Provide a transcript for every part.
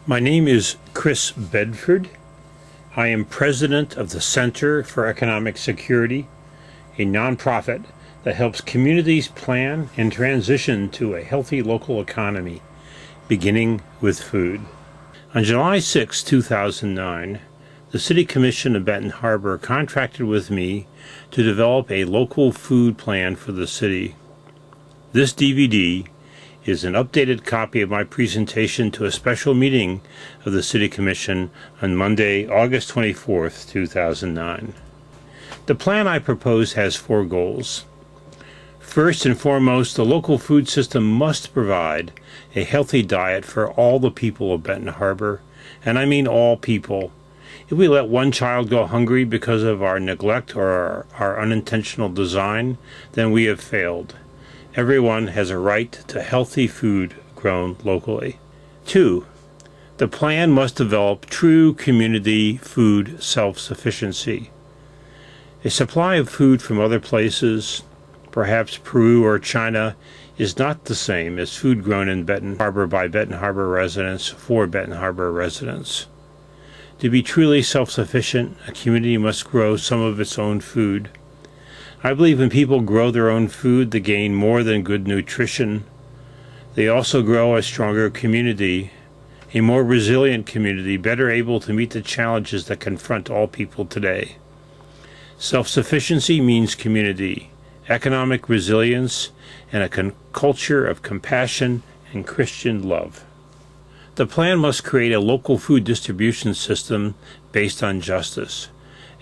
My name is Chris Bedford. I am president of the Center for Economic Security, a nonprofit that helps communities plan and transition to a healthy local economy, beginning with food. On July 6, 2009, the City Commission of Benton Harbor contracted with me to develop a local food plan for the city. This DVD is an updated copy of my presentation to a special meeting of the City Commission on Monday, August 24, 2009. The plan I propose has 4 goals. First and foremost, the local food system must provide a healthy diet for all the people of Benton Harbor, and I mean all people. If we let one child go hungry because of our neglect or our unintentional design, then we have failed. Everyone has a right to healthy food grown locally. 2. The plan must develop true community food self-sufficiency. A supply of food from other places, perhaps Peru or China, is not the same as food grown in Benton Harbor by Benton Harbor residents for Benton Harbor residents. To be truly self-sufficient, a community must grow some of its own food. I believe when people grow their own food, they gain more than good nutrition. They also grow a stronger community, a more resilient community, better able to meet the challenges that confront all people today. Self-sufficiency means community, economic resilience, and a culture of compassion and Christian love. The plan must create a local food distribution system based on justice.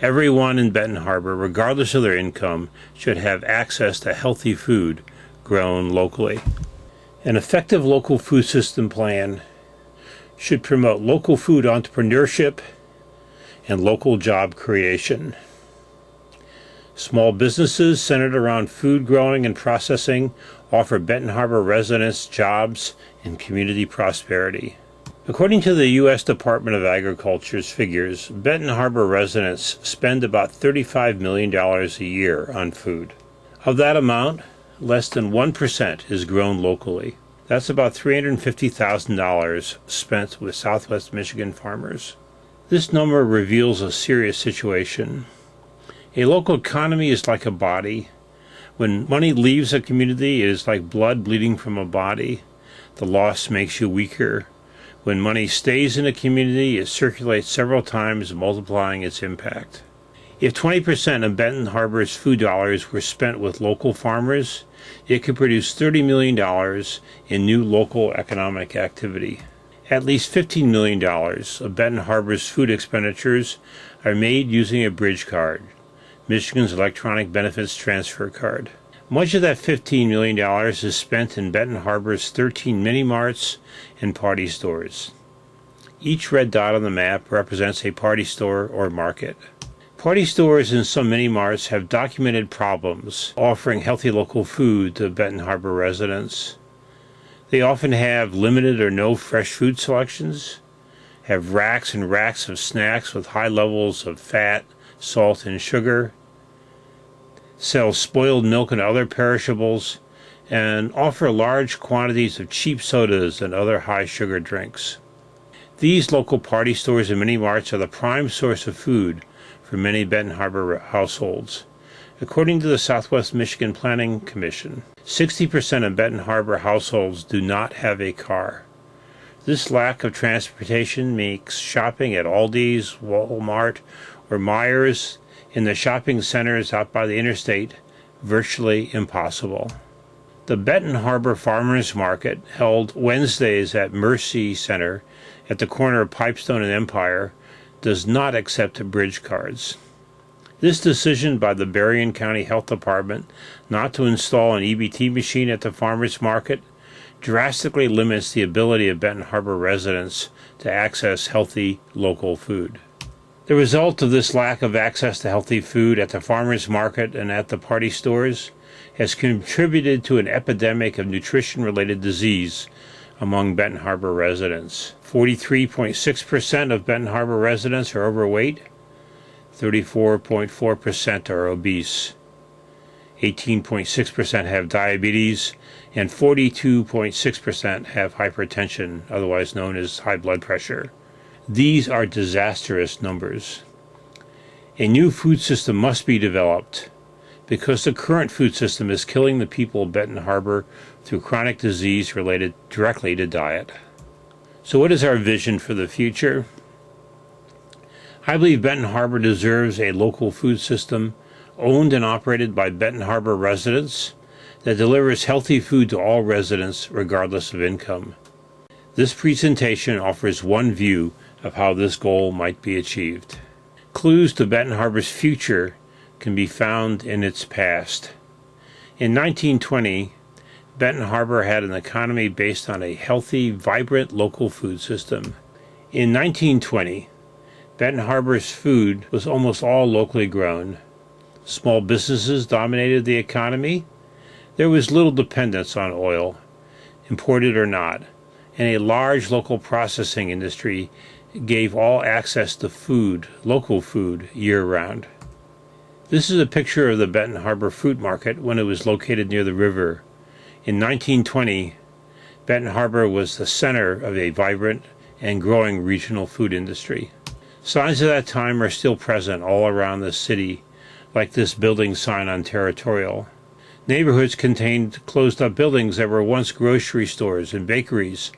Everyone in Benton Harbor, regardless of their income, should have access to healthy food grown locally. An effective local food system plan should promote local food entrepreneurship and local job creation. Small businesses centered around food growing and processing offer Benton Harbor residents jobs and community prosperity. According to the U.S. Department of Agriculture's figures, Benton Harbor residents spend about $35 million a year on food. Of that amount, less than 1% is grown locally. That's about $350,000 spent with Southwest Michigan farmers. This number reveals a serious situation. A local economy is like a body. When money leaves a community, it is like blood bleeding from a body. The loss makes you weaker. When money stays in a community, it circulates several times, multiplying its impact. If 20% of Benton Harbor's food dollars were spent with local farmers, it could produce $30 million in new local economic activity. At least $15 million of Benton Harbor's food expenditures are made using a bridge card, Michigan's electronic benefits transfer card. Much of that $15 million is spent in Benton Harbor's 13 mini-marts and party stores. Each red dot on the map represents a party store or market. Party stores and some mini-marts have documented problems offering healthy local food to Benton Harbor residents. They often have limited or no fresh food selections, have racks and racks of snacks with high levels of fat, salt, and sugar, sell spoiled milk and other perishables, and offer large quantities of cheap sodas and other high-sugar drinks. These local party stores and mini-marts are the prime source of food for many Benton Harbor households. According to the Southwest Michigan Planning Commission, 60% of Benton Harbor households do not have a car. This lack of transportation makes shopping at Aldi's, Walmart, or Myers in the shopping centers out by the interstate virtually impossible. The Benton Harbor Farmers Market, held Wednesdays at Mercy Center at the corner of Pipestone and Empire, does not accept bridge cards. This decision by the Berrien County Health Department not to install an EBT machine at the farmers market drastically limits the ability of Benton Harbor residents to access healthy local food. The result of this lack of access to healthy food at the farmers market and at the party stores has contributed to an epidemic of nutrition-related disease among Benton Harbor residents. 43.6% of Benton Harbor residents are overweight, 34.4% are obese. 18.6% have diabetes, and 42.6% have hypertension, otherwise known as high blood pressure. These are disastrous numbers. A new food system must be developed because the current food system is killing the people of Benton Harbor through chronic disease related directly to diet. So what is our vision for the future? I believe Benton Harbor deserves a local food system owned and operated by Benton Harbor residents that delivers healthy food to all residents regardless of income. This presentation offers one view of how this goal might be achieved. Clues to Benton Harbor's future can be found in its past. In 1920, Benton Harbor had an economy based on a healthy, vibrant local food system. In 1920, Benton Harbor's food was almost all locally grown. Small businesses dominated the economy. There was little dependence on oil, imported or not, and a large local processing industry gave all access to food, local food, year-round. This is a picture of the Benton Harbor Fruit Market when it was located near the river. In 1920, Benton Harbor was the center of a vibrant and growing regional food industry. Signs of that time are still present all around the city, like this building sign on Territorial. Neighborhoods contained closed-up buildings that were once grocery stores and bakeries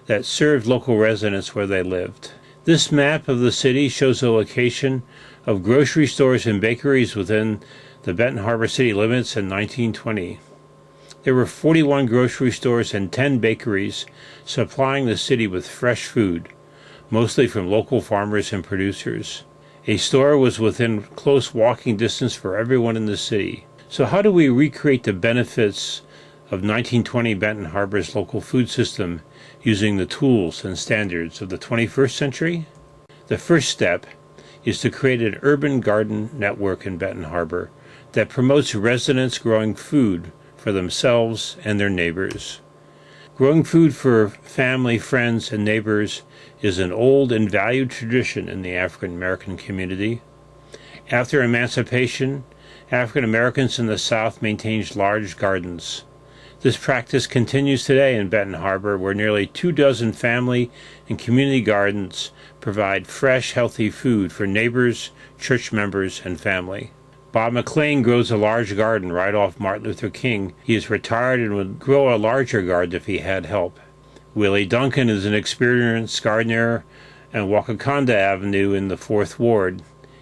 that served local residents where they lived. This map of the city shows the location of grocery stores and bakeries within the Benton Harbor city limits in 1920. There were 41 grocery stores and 10 bakeries supplying the city with fresh food, mostly from local farmers and producers. A store was within close walking distance for everyone in the city. So how do we recreate the benefits of 1920 Benton Harbor's local food system using the tools and standards of the 21st century? The first step is to create an urban garden network in Benton Harbor that promotes residents growing food for themselves and their neighbors. Growing food for family, friends, and neighbors is an old and valued tradition in the African American community. After emancipation, African Americans in the South maintained large gardens. This practice continues today in Benton Harbor, where nearly 24 family and community gardens provide fresh, healthy food for neighbors, church members, and family. Bob McLean grows a large garden right off Martin Luther King. He is retired and would grow a larger garden if he had help. Willie Duncan is an experienced gardener on Waukesha Avenue in the 4th Ward.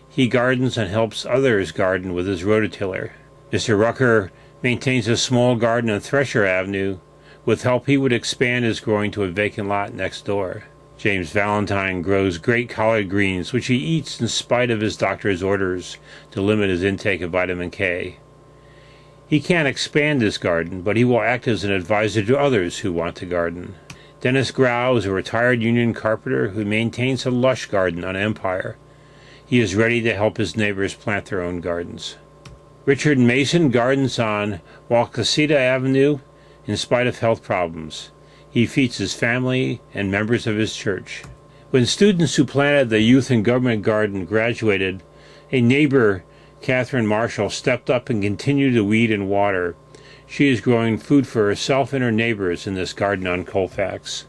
He gardens and helps others garden with his rototiller. Mr. Rucker maintains a small garden on Thresher Avenue. With help, he would expand his growing to a vacant lot next door. James Valentine grows great collard greens, which he eats in spite of his doctor's orders to limit his intake of vitamin K. He can't expand his garden, but he will act as an advisor to others who want to garden. Dennis Grau is a retired union carpenter who maintains a lush garden on Empire. He is ready to help his neighbors plant their own gardens. Richard Mason gardens on Waukesha Avenue in spite of health problems. He feeds his family and members of his church. When students who planted the Youth and Government Garden graduated, a neighbor, Catherine Marshall, stepped up and continued to weed and water. She is growing food for herself and her neighbors in this garden on Colfax.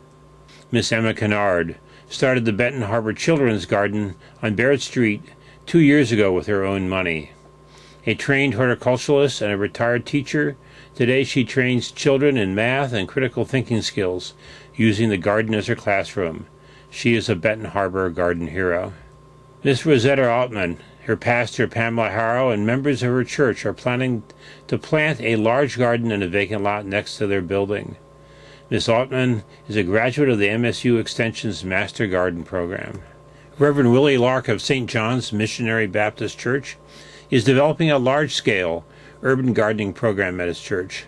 Miss Emma Kennard started the Benton Harbor Children's Garden on Barrett Street 2 years ago with her own money. A trained horticulturalist and a retired teacher, today she trains children in math and critical thinking skills using the garden as her classroom. She is a Benton Harbor garden hero. Miss Rosetta Altman, her pastor Pamela Harrow, and members of her church are planning to plant a large garden in a vacant lot next to their building. Miss Altman is a graduate of the MSU Extension's Master Garden Program. Reverend Willie Lark of St. John's Missionary Baptist Church is developing a large-scale urban gardening program at his church.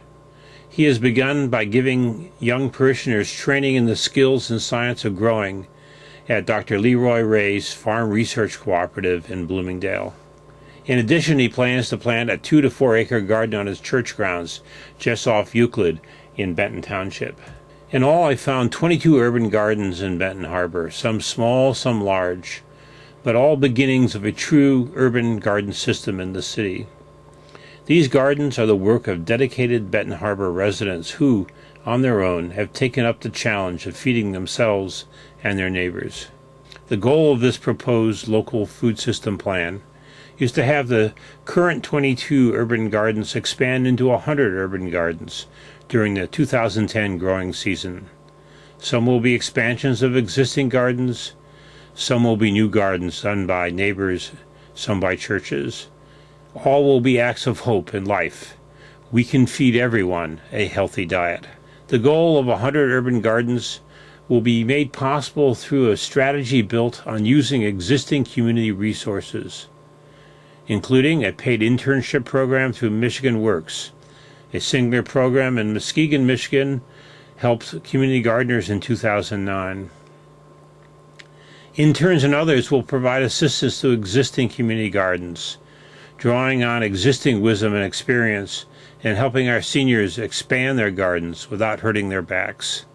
He has begun by giving young parishioners training in the skills and science of growing at Dr. Leroy Ray's Farm Research Cooperative in Bloomingdale. In addition, he plans to plant a 2 to 4 acre garden on his church grounds just off Euclid in Benton Township. In all, I found 22 urban gardens in Benton Harbor, some small, some large, but all beginnings of a true urban garden system in the city. These gardens are the work of dedicated Benton Harbor residents who, on their own, have taken up the challenge of feeding themselves and their neighbors. The goal of this proposed local food system plan is to have the current 22 urban gardens expand into 100 urban gardens during the 2010 growing season. Some will be expansions of existing gardens, some will be new gardens done by neighbors, some by churches. All will be acts of hope in life. We can feed everyone a healthy diet. The goal of 100 urban gardens will be made possible through a strategy built on using existing community resources, including a paid internship program through Michigan Works. A similar program in Muskegon, Michigan, helped community gardeners in 2009. Interns and others will provide assistance to existing community gardens, drawing on existing wisdom and experience and helping our seniors expand their gardens without hurting their backs.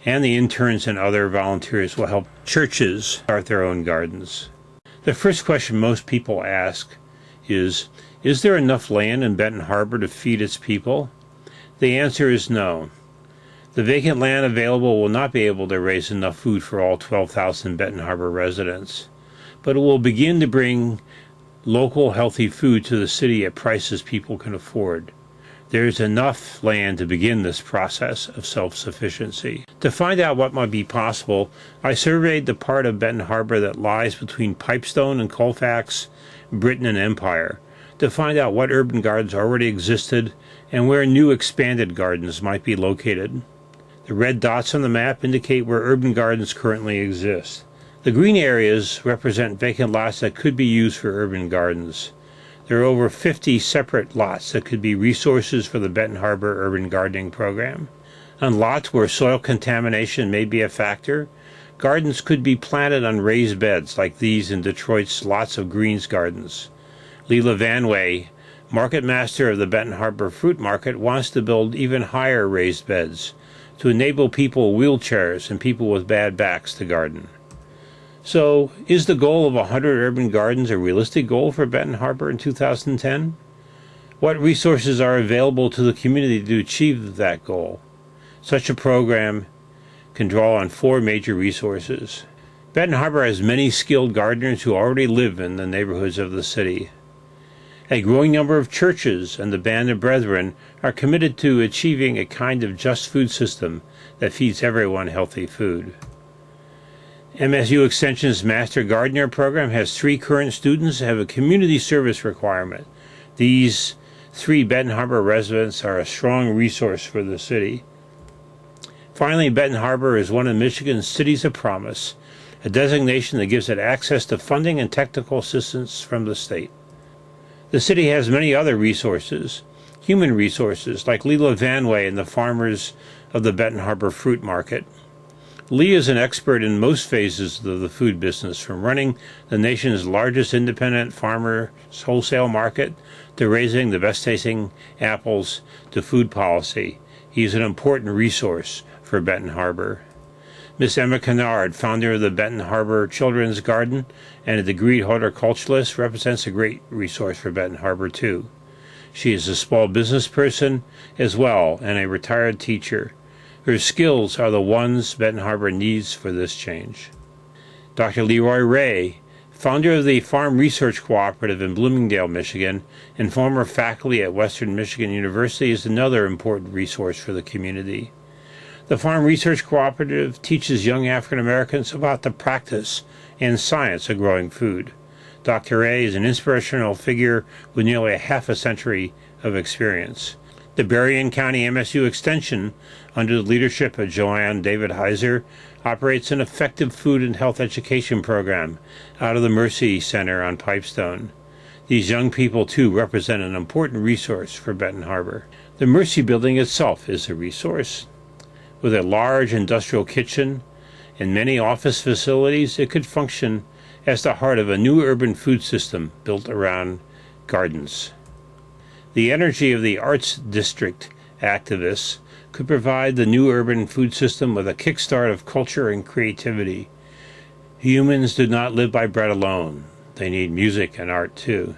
And the interns and other volunteers will help churches start their own gardens. The first question most people ask is there enough land in Benton Harbor to feed its people? The answer is no. The vacant land available will not be able to raise enough food for all 12,000 Benton Harbor residents, but it will begin to bring local healthy food to the city at prices people can afford. There is enough land to begin this process of self-sufficiency. To find out what might be possible, I surveyed the part of Benton Harbor that lies between Pipestone and Colfax, Britain and Empire, to find out what urban gardens already existed and where new expanded gardens might be located. The red dots on the map indicate where urban gardens currently exist. The green areas represent vacant lots that could be used for urban gardens. There are over 50 separate lots that could be resources for the Benton Harbor Urban Gardening Program. On lots where soil contamination may be a factor, gardens could be planted on raised beds like these in Detroit's Lots of Greens Gardens. Leela Vanway, market master of the Benton Harbor Fruit Market, wants to build even higher raised beds to enable people in wheelchairs and people with bad backs to garden. So, is the goal of 100 urban gardens a realistic goal for Benton Harbor in 2010? What resources are available to the community to achieve that goal? Such a program can draw on 4 major resources. Benton Harbor has many skilled gardeners who already live in the neighborhoods of the city. A growing number of churches and the Band of Brethren are committed to achieving a kind of just food system that feeds everyone healthy food. MSU Extension's Master Gardener program has 3 current students who have a community service requirement. These 3 Benton Harbor residents are a strong resource for the city. Finally, Benton Harbor is one of Michigan's cities of promise, a designation that gives it access to funding and technical assistance from the state. The city has many other resources, human resources, like Leela Vanway and the farmers of the Benton Harbor Fruit Market. Lee is an expert in most phases of the food business, from running the nation's largest independent farmers wholesale market to raising the best-tasting apples to food policy. He is an important resource for Benton Harbor. Miss Emma Kennard, founder of the Benton Harbor Children's Garden and a degreed horticulturalist, represents a great resource for Benton Harbor, too. She is a small business person as well and a retired teacher. Her skills are the ones Benton Harbor needs for this change. Dr. Leroy Ray, founder of the Farm Research Cooperative in Bloomingdale, Michigan, and former faculty at Western Michigan University, is another important resource for the community. The Farm Research Cooperative teaches young African Americans about the practice and science of growing food. Dr. Ray is an inspirational figure with nearly a half a century of experience. The Berrien County MSU Extension, under the leadership of Joanne David Heiser, operates an effective food and health education program out of the Mercy Center on Pipestone. These young people, too, represent an important resource for Benton Harbor. The Mercy Building itself is a resource. With a large industrial kitchen and many office facilities, it could function as the heart of a new urban food system built around gardens. The energy of the Arts District activists could provide the new urban food system with a kickstart of culture and creativity. Humans do not live by bread alone. They need music and art too.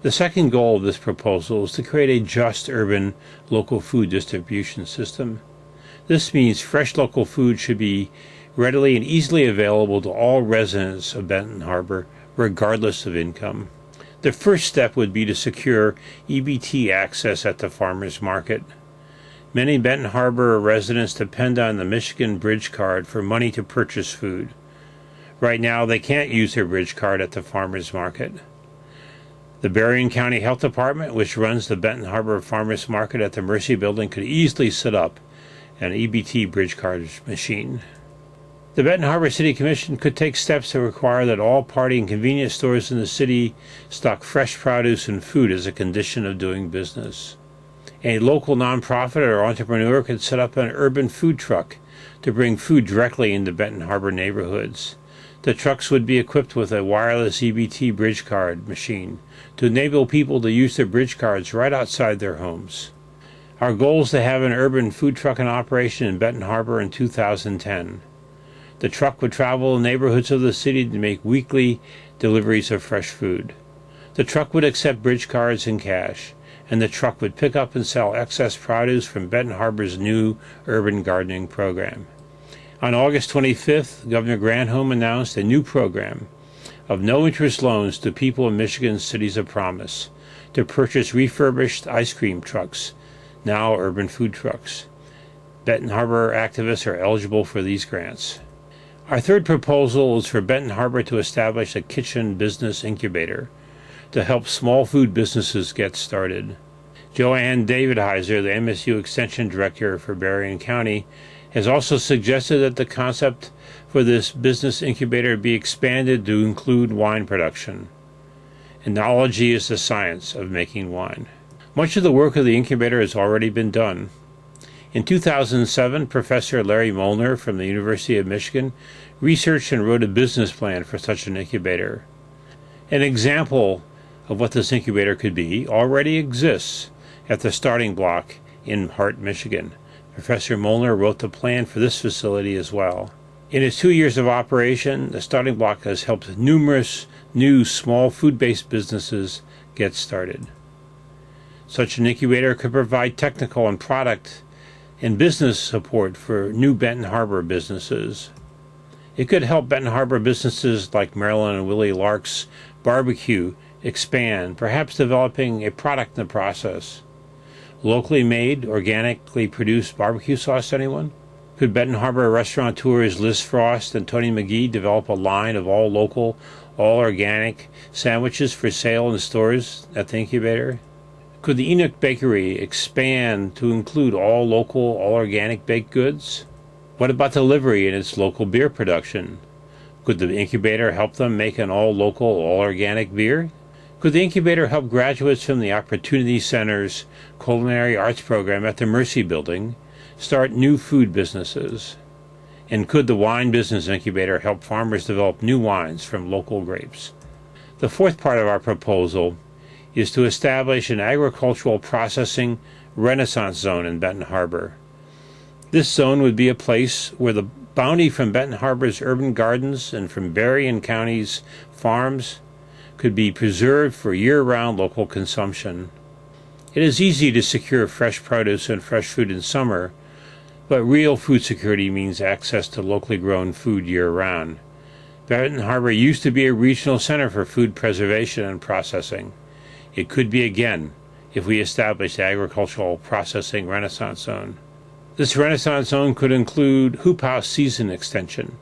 The second goal of this proposal is to create a just urban local food distribution system. This means fresh local food should be readily and easily available to all residents of Benton Harbor, regardless of income. The first step would be to secure EBT access at the farmers market. Many Benton Harbor residents depend on the Michigan Bridge Card for money to purchase food. Right now, they can't use their Bridge Card at the farmers market. The Berrien County Health Department, which runs the Benton Harbor Farmers Market at the Mercy Building, could easily set up an EBT Bridge Card machine. The Benton Harbor City Commission could take steps to require that all party and convenience stores in the city stock fresh produce and food as a condition of doing business. A local nonprofit or entrepreneur could set up an urban food truck to bring food directly into Benton Harbor neighborhoods. The trucks would be equipped with a wireless EBT Bridge Card machine to enable people to use their Bridge Cards right outside their homes. Our goal is to have an urban food truck in operation in Benton Harbor in 2010. The truck would travel in neighborhoods of the city to make weekly deliveries of fresh food. The truck would accept Bridge Cards and cash, and the truck would pick up and sell excess produce from Benton Harbor's new urban gardening program. On August 25th, Governor Granholm announced a new program of no-interest loans to people in Michigan's cities of promise to purchase refurbished ice cream trucks, now urban food trucks. Benton Harbor activists are eligible for these grants. Our third proposal is for Benton Harbor to establish a kitchen business incubator to help small food businesses get started. Joanne Davidheiser, the MSU Extension Director for Berrien County, has also suggested that the concept for this business incubator be expanded to include wine production. Enology is the science of making wine. Much of the work of the incubator has already been done. In 2007, Professor Larry Molnar from the University of Michigan researched and wrote a business plan for such an incubator. An example of what this incubator could be already exists at the Starting Block in Hart, Michigan. Professor Molnar wrote the plan for this facility as well. In its 2 years of operation, the Starting Block has helped numerous new small food-based businesses get started. Such an incubator could provide technical and product and business support for new Benton Harbor businesses. It could help Benton Harbor businesses like Marilyn and Willie Lark's Barbecue expand, perhaps developing a product in the process. Locally made, organically produced barbecue sauce, anyone? Could Benton Harbor restaurateurs Liz Frost and Tony McGee develop a line of all local, all organic sandwiches for sale in stores at the incubator? Could the Enoch Bakery expand to include all local, all organic baked goods? What about delivery and its local beer production? Could the incubator help them make an all local, all organic beer? Could the incubator help graduates from the Opportunity Center's Culinary Arts Program at the Mercy Building start new food businesses? And could the Wine Business Incubator help farmers develop new wines from local grapes? The fourth part of our proposal is to establish an agricultural processing renaissance zone in Benton Harbor. This zone would be a place where the bounty from Benton Harbor's urban gardens and from Berrien County's farms could be preserved for year-round local consumption. It is easy to secure fresh produce and fresh food in summer, but real food security means access to locally grown food year-round. Benton Harbor used to be a regional center for food preservation and processing. It could be again if we establish the agricultural processing renaissance zone. This renaissance zone could include hoop house season extension.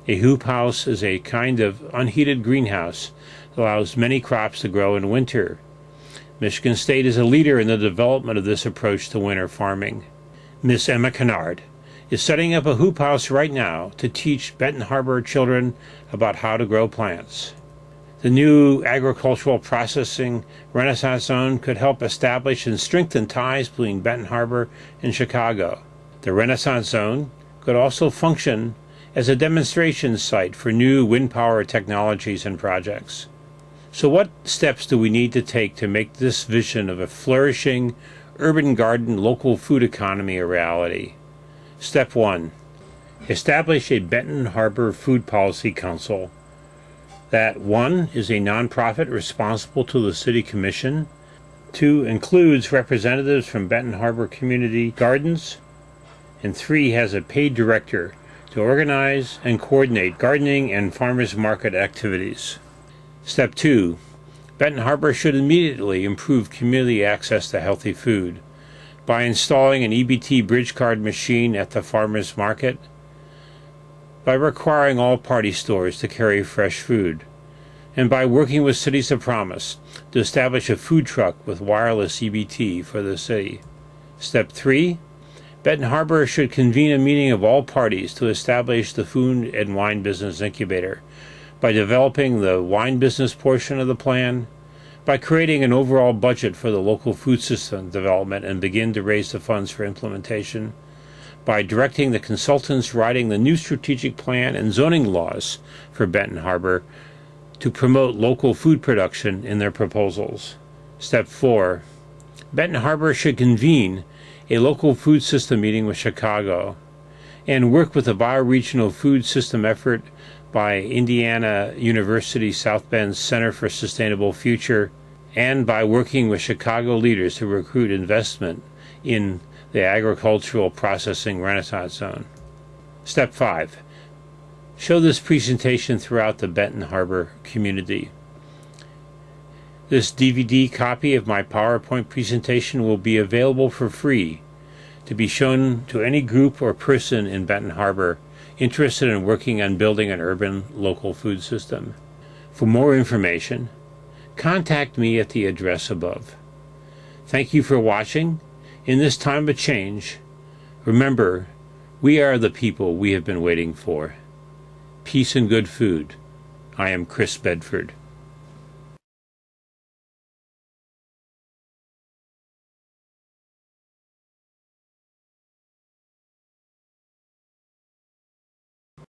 A hoop house is a kind of unheated greenhouse that allows many crops to grow in winter. Michigan State is a leader in the development of this approach to winter farming. Miss Emma Kennard is setting up a hoop house right now to teach Benton Harbor children about how to grow plants. The new agricultural processing renaissance zone could help establish and strengthen ties between Benton Harbor and Chicago. The renaissance zone could also function as a demonstration site for new wind power technologies and projects. So what steps do we need to take to make this vision of a flourishing, urban garden, local food economy a reality? Step 1. Establish a Benton Harbor Food Policy Council that 1 is a nonprofit responsible to the City Commission, 2 includes representatives from Benton Harbor Community Gardens, and 3 has a paid director to organize and coordinate gardening and farmers market activities. Step 2. Benton Harbor should immediately improve community access to healthy food by installing an EBT bridge card machine at the farmers market, by requiring all party stores to carry fresh food, and by working with Cities of Promise to establish a food truck with wireless EBT for the city. Step 3. Benton Harbor should convene a meeting of all parties to establish the Food and Wine Business Incubator by developing the wine business portion of the plan, by creating an overall budget for the local food system development and begin to raise the funds for implementation, by directing the consultants writing the new strategic plan and zoning laws for Benton Harbor to promote local food production in their proposals. Step 4. Benton Harbor should convene a local food system meeting with Chicago and work with the bioregional food system effort by Indiana University South Bend's Center for Sustainable Future, and by working with Chicago leaders to recruit investment in the agricultural processing renaissance zone. Step 5. Show this presentation throughout the Benton Harbor community. This DVD copy of my PowerPoint presentation will be available for free to be shown to any group or person in Benton Harbor interested in working on building an urban local food system. For more information, contact me at the address above. Thank you for watching. In this time of change, remember, we are the people we have been waiting for. Peace and good food. I am Chris Bedford.